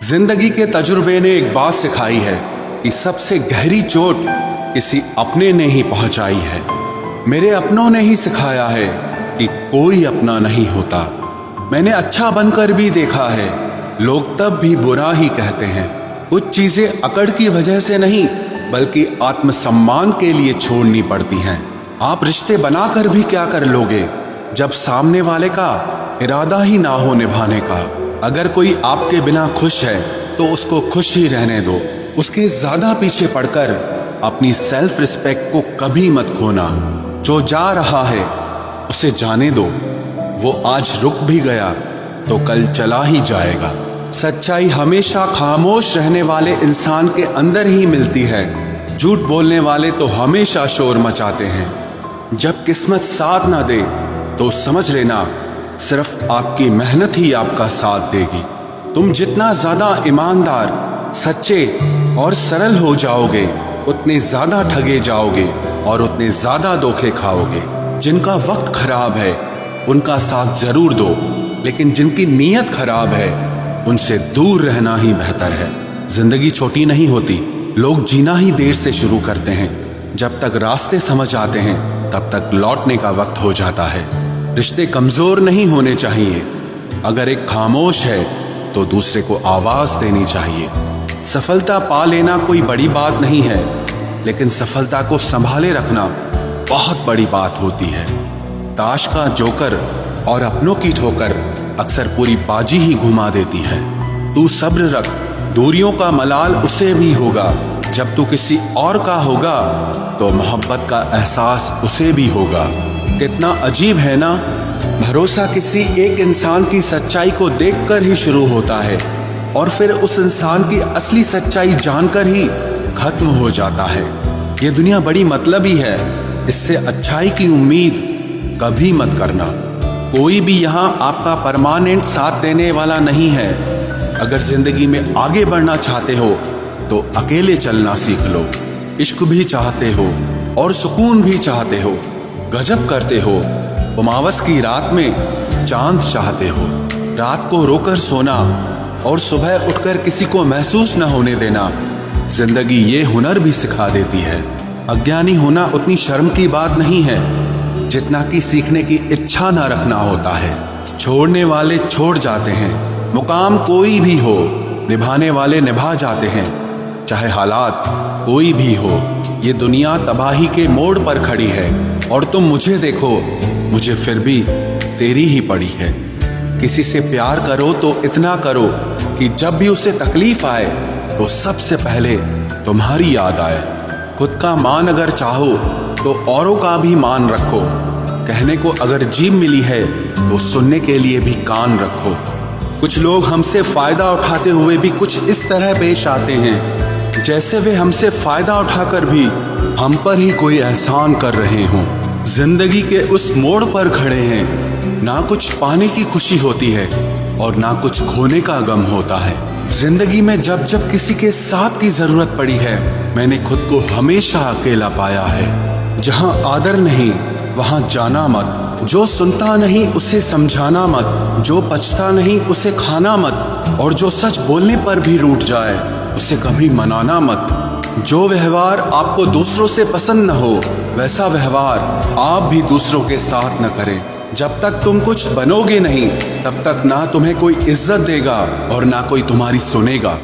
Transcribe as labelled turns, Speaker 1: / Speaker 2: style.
Speaker 1: जिंदगी के तजुर्बे ने एक बात सिखाई है कि सबसे गहरी चोट किसी अपने ने ही पहुंचाई है। मेरे अपनों ने ही सिखाया है कि कोई अपना नहीं होता। मैंने अच्छा बनकर भी देखा है, लोग तब भी बुरा ही कहते हैं। कुछ चीजें अकड़ की वजह से नहीं बल्कि आत्मसम्मान के लिए छोड़नी पड़ती हैं। आप रिश्ते बनाकर भी क्या कर लोगे जब सामने वाले का इरादा ही ना हो निभाने का। अगर कोई आपके बिना खुश है तो उसको खुश ही रहने दो। उसके ज्यादा पीछे पड़कर अपनी सेल्फ रिस्पेक्ट को कभी मत खोना। जो जा रहा है उसे जाने दो, वो आज रुक भी गया तो कल चला ही जाएगा। सच्चाई हमेशा खामोश रहने वाले इंसान के अंदर ही मिलती है। झूठ बोलने वाले तो हमेशा शोर मचाते हैं। जब किस्मत साथ ना दे तो समझ लेना सिर्फ आपकी मेहनत ही आपका साथ देगी। तुम जितना ज्यादा ईमानदार, सच्चे और सरल हो जाओगे उतने ज्यादा ठगे जाओगे और उतने ज्यादा धोखे खाओगे। जिनका वक्त खराब है उनका साथ जरूर दो, लेकिन जिनकी नीयत खराब है उनसे दूर रहना ही बेहतर है। जिंदगी छोटी नहीं होती, लोग जीना ही देर से शुरू करते हैं। जब तक रास्ते समझ आते हैं तब तक लौटने का वक्त हो जाता है। रिश्ते कमजोर नहीं होने चाहिए। अगर एक खामोश है तो दूसरे को आवाज देनी चाहिए। सफलता पा लेना कोई बड़ी बात नहीं है, लेकिन सफलता को संभाले रखना बहुत बड़ी बात होती है। ताश का जोकर और अपनों की ठोकर अक्सर पूरी बाजी ही घुमा देती है। तू सब्र रख, दूरियों का मलाल उसे भी होगा। जब तू किसी और का होगा तो मोहब्बत का एहसास उसे भी होगा। कितना अजीब है ना, भरोसा किसी एक इंसान की सच्चाई को देखकर ही शुरू होता है और फिर उस इंसान की असली सच्चाई जानकर ही खत्म हो जाता है। ये दुनिया बड़ी मतलबी है, इससे अच्छाई की उम्मीद कभी मत करना। कोई भी यहाँ आपका परमानेंट साथ देने वाला नहीं है। अगर जिंदगी में आगे बढ़ना चाहते हो तो अकेले चलना सीख लो। इश्क भी चाहते हो और सुकून भी चाहते हो, गजब करते हो। उमावस की रात में चांद चाहते हो। रात को रोकर सोना और सुबह उठकर किसी को महसूस न होने देना जिंदगी ये हुनर भी सिखा देती है। अज्ञानी होना उतनी शर्म की बात नहीं है जितना कि सीखने की इच्छा न रखना होता है। छोड़ने वाले छोड़ जाते हैं, मुकाम कोई भी हो, निभाने वाले निभा जाते हैं। चाहे हालात कोई भी हो, ये दुनिया तबाही के मोड़ पर खड़ी है और तुम मुझे देखो, मुझे फिर भी तेरी ही पड़ी है। किसी से प्यार करो तो इतना करो कि जब भी उसे तकलीफ आए तो सबसे पहले तुम्हारी याद आए। खुद का मान अगर चाहो तो औरों का भी मान रखो। कहने को अगर जीभ मिली है तो सुनने के लिए भी कान रखो। कुछ लोग हमसे फायदा उठाते हुए भी कुछ इस तरह पेश आते हैं जैसे वे हमसे फायदा उठाकर भी हम पर ही कोई एहसान कर रहे हों। जिंदगी के उस मोड़ पर खड़े हैं, ना कुछ पाने की खुशी होती है और ना कुछ खोने का गम होता है। जिंदगी में जब जब किसी के साथ की जरूरत पड़ी है मैंने खुद को हमेशा अकेला पाया है। जहां आदर नहीं वहां जाना मत, जो सुनता नहीं उसे समझाना मत, जो पचता नहीं उसे खाना मत, और जो सच बोलने पर भी रूठ जाए उसे कभी मनाना मत। जो व्यवहार आपको दूसरों से पसंद न हो वैसा व्यवहार आप भी दूसरों के साथ न करें। जब तक तुम कुछ बनोगे नहीं तब तक ना तुम्हें कोई इज्जत देगा और ना कोई तुम्हारी सुनेगा।